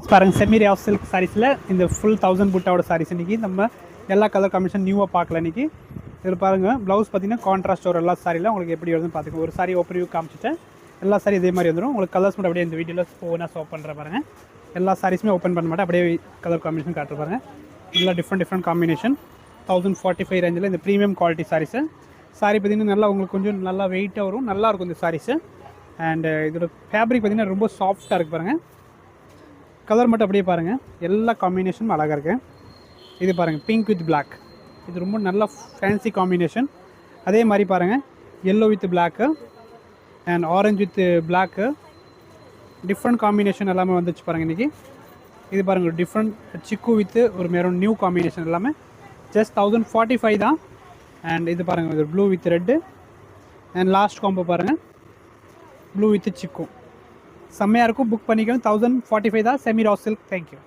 பாருங்கள் semi of silk சாரீஸில் இந்த ஃபுல் 1000 புட்டாவோட சாரீஸ் இன்றைக்கி நம்ம எல்லா கலர் காம்பினேஷன் நியூவாக பார்க்கல இன்றைக்கி. இதில் பாருங்கள் ப்ளவுஸ் பார்த்தீங்கன்னா கான்ட்ராஸ்ட் ஒரு எல்லா சாரியில் உங்களுக்கு எப்படி வருதுன்னு பார்த்துக்கோங்க. ஒரு சாரி ஓப்பன் வியூ காமிச்சிட்டேன், எல்லா சாரி இதே மாதிரி வந்துடும். உங்களுக்கு கலர்ஸ் மட்டும் அப்படியே இந்த வீடியோவில் ஓனாக ஷோ பண்ணுற பாருங்கள். எல்லா சாரீஸுமே ஓப்பன் பண்ண மாட்டேன், அப்படியே கலர் காம்பினேஷன் காட்டுற பாருங்கள். எல்லாம் டிஃப்ரெண்ட் காம்பினேஷன் 1045 ரேஞ்சில் இந்த ப்ரீமியம் குவாலிட்டி சாரீஸு. சாரி பார்த்திங்கன்னா நல்லா உங்களுக்கு கொஞ்சம் நல்லா வெயிட்டாக வரும், நல்லாயிருக்கும் இந்த சாரீஸு. அண்டு இதோட ஃபேப்ரிக் பார்த்திங்கன்னா ரொம்ப சாஃப்டாக இருக்குது பாருங்கள். கலர் மட்டும் அப்படியே பாருங்கள், எல்லா காம்பினேஷனும் அழகாக இருக்குது. இது பாருங்கள் பிங்க் வித் பிளாக், இது ரொம்ப நல்ல ஃபேன்சி காம்பினேஷன். அதே மாதிரி பாருங்கள் yellow with block and orange with block, different combination எல்லாமே வந்துச்சு பாருங்கள் இன்றைக்கி. இது பாருங்கள் ஒரு டிஃப்ரெண்ட் சிக்கு வித் ஒரு மெரூன் நியூ காம்பினேஷன் எல்லாமே ஜஸ்ட் 1045 தான். அண்ட் இது பாருங்கள் இது blue with red and last combo பாருங்கள் ப்ளூ வித் சிக்கு, செம்மையாக இருக்கும். புக் பண்ணிக்கணும். 1045 தான் செமி ரா சில்க். தேங்க்யூ.